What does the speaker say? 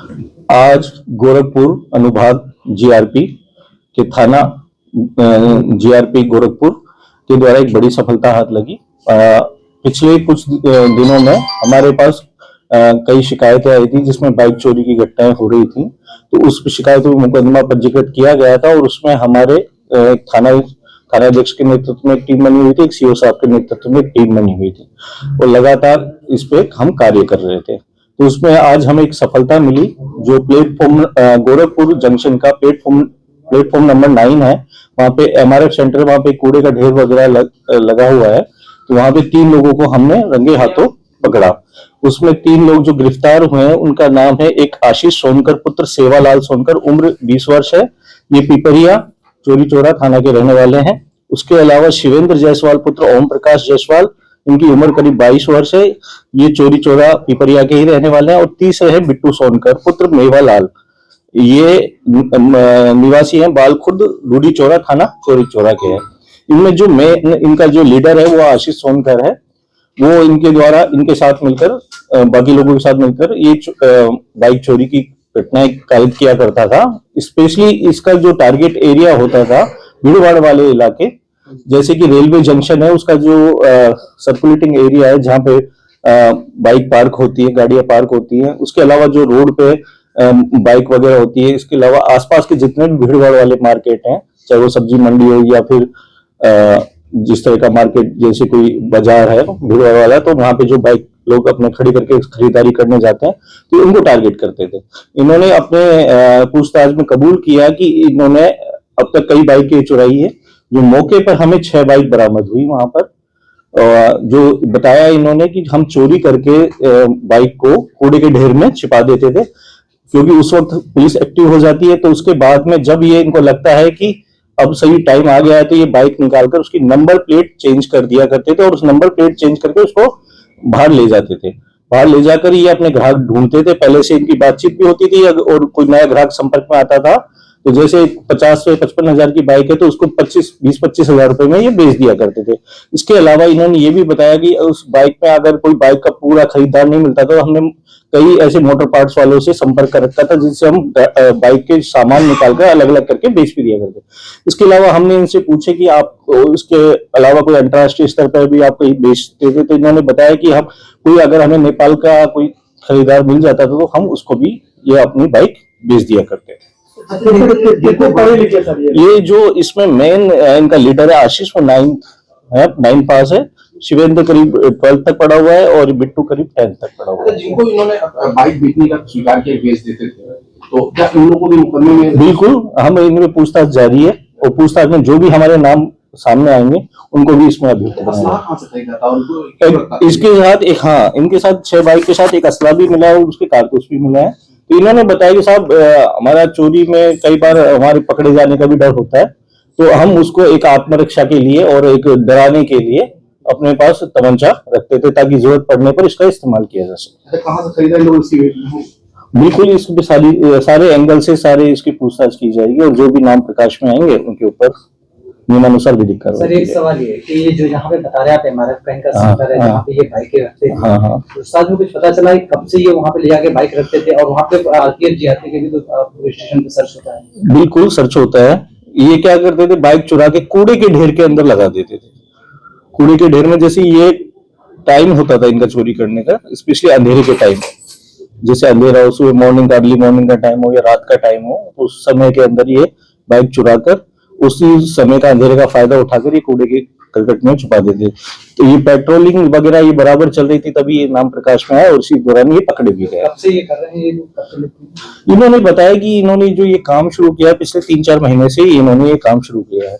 आज गोरखपुर अनुभाग जीआरपी के थाना जीआरपी गोरखपुर के द्वारा एक बड़ी सफलता हाथ लगी। पिछले कुछ दिनों में हमारे पास कई शिकायतें आई थी जिसमें बाइक चोरी की घटनाएं हो रही थी, तो उस शिकायतों में मुकदमा पंजीकृत किया गया था और उसमें हमारे थानाध्यक्ष के नेतृत्व में एक टीम बनी हुई थी, एक सीओ साहब के नेतृत्व में एक टीम बनी हुई थी और लगातार इस पे हम कार्य कर रहे थे। तो उसमें आज हमें एक सफलता मिली, जो प्लेटफॉर्म गोरखपुर जंक्शन का प्लेटफॉर्म नंबर 9 है, वहां पे एमआरएफ सेंटर, वहां पे कूड़े का ढेर वगैरह लगा हुआ है। तो वहां पे 3 लोगों को हमने रंगे हाथों पकड़ा। उसमें 3 लोग जो गिरफ्तार हुए हैं उनका नाम है, एक आशीष सोनकर पुत्र सेवालाल सोनकर, उम्र 20 वर्ष है, ये पिपरिया चोरी चौरा थाना के रहने वाले हैं। उसके अलावा शिवेंद्र जायसवाल पुत्र ओम प्रकाश जायसवाल, इनकी उम्र करीब 22 वर्ष है, ये चोरी चौरा पिपरिया के ही रहने वाले हैं। और तीसरे है बिट्टू सोनकर पुत्र मेवालाल, ये निवासी हैं बालखुर्द रूडी चौरा थाना चोरी चौरा के हैं। इनमें जो इनका जो लीडर है वो आशीष सोनकर है, वो इनके द्वारा इनके साथ मिलकर बाकी लोगों के साथ मिलकर ये बाइक चोरी की घटनाएं कारित किया करता था। स्पेशली इसका जो टारगेट एरिया होता था भीड़ भाड़ वाले इलाके, जैसे कि रेलवे जंक्शन है, उसका जो सर्कुलेटिंग एरिया है जहाँ पे बाइक पार्क होती है, गाड़ियां पार्क होती हैं, उसके अलावा जो रोड पे बाइक वगैरह होती है, इसके अलावा आसपास के जितने भी भीड़ भाड़ वाले मार्केट हैं, चाहे वो सब्जी मंडी हो या फिर जिस तरह का मार्केट जैसे कोई बाजार है भीड़ भाड़ वाला, तो वहां पे जो बाइक लोग अपने खड़ी करके खरीदारी करने जाते हैं तो इनको टारगेट करते थे। इन्होंने अपने पूछताछ में कबूल किया कि इन्होंने अब तक कई बाइकें चुराई है। जो मौके पर हमें 6 बाइक बरामद हुई वहां पर, जो बताया इन्होंने कि हम चोरी करके बाइक को कूड़े के ढेर में छिपा देते थे, क्योंकि उस वक्त पुलिस एक्टिव हो जाती है। तो उसके बाद में जब ये इनको लगता है कि अब सही टाइम आ गया है, तो ये बाइक निकालकर उसकी नंबर प्लेट चेंज कर दिया करते थे और उस नंबर प्लेट चेंज करके उसको बाहर ले जाते थे। बाहर ले जाकर ये अपने ग्राहक ढूंढते थे, पहले से इनकी बातचीत भी होती थी और कोई नया ग्राहक संपर्क में आता था तो जैसे 50 से 55 हजार की बाइक है तो उसको 20-25 हजार रुपए में ये बेच दिया करते थे। इसके अलावा इन्होंने ये भी बताया कि उस बाइक में अगर कोई बाइक का पूरा खरीदार नहीं मिलता तो हमने कई ऐसे मोटर पार्ट्स वालों से संपर्क कर रखा था जिससे हम बाइक के सामान निकालकर अलग अलग करके बेच भी दिया करते। इसके अलावा हमने इनसे पूछे कि आप इसके अलावा कोई अंतर्राष्ट्रीय स्तर पर भी आप कहीं बेचते थे, तो इन्होंने बताया कि हम कोई अगर हमें नेपाल का कोई खरीदार मिल जाता था तो हम उसको भी ये अपनी बाइक बेच दिया करते थे। ये जो इसमें मेन इनका लीडर है आशीष, वो 9 पास है, शिवेंद्र करीब 12 तक पढ़ा हुआ है और बिट्टू करीब 10 तक पढ़ा हुआ है। जिनको इन्होंने बाइक बेचने का स्वीकार किया बेच देते थे, तो क्या इन लोगों को भी मुकदमे में? बिल्कुल, हम इनमें पूछताछ जारी है और पूछताछ में जो भी हमारे नाम सामने आएंगे उनको भी इसमें अभियुक्त बनाएंगे। इसके साथ इनके साथ 6 बाइक के साथ एक असला भी मिला है, उसके कारतूस भी मिला है। तो इन्होंने बताया कि साहब हमारा चोरी में कई बार हमारे पकड़े जाने का भी डर होता है, तो हम उसको एक आत्मरक्षा के लिए और एक डराने के लिए अपने पास तमंचा रखते थे ताकि जरूरत पड़ने पर इसका इस्तेमाल किया जा सके। कहाँ से खरीदा लोग इसकी? बिल्कुल, इसके सारे एंगल से सारे इसकी पूछताछ की जाएगी और जो भी नाम प्रकाश में आएंगे उनके ऊपर नियमानुसार विधिक कार्रवाई। सर एक सवाल ये कि ये जो यहाँ पे बता रहे हैं आप एमआरएफ बैंक का सेंटर है जहाँ पे ये बाइकें रखते हैं, तो साथ में कुछ पता चला है कब से ये वहाँ पे ले जाके बाइक रखते थे और वहाँ पे आरपीएफ जीआरपी के भी तो पुलिस स्टेशन पे सर्च होता है? बिल्कुल सर्च होता है। ये क्या करते थे, बाइक चुरा के कूड़े के ढेर के अंदर लगा देते थे। कूड़े के ढेर में जैसे ये टाइम होता था इनका चोरी करने का, स्पेशली अंधेरे के टाइम, जैसे अंधेरा हो, सुबह मॉर्निंग का अर्ली मॉर्निंग का टाइम हो या रात का टाइम हो, उस समय के अंदर ये बाइक चुरा कर उसी समय का अंधेरे का फायदा उठाकर ये कूड़े के करकट में छुपा देते। तो ये पेट्रोलिंग वगैरह ये बराबर चल रही थी तभी ये नाम प्रकाश में आया और इसी दौरान ये पकड़े भी गए। कब से ये कर रहे हैं ये लोग? इन्होंने बताया कि इन्होंने जो ये काम शुरू किया पिछले 3-4 महीने से इन्होंने ये काम शुरू किया है।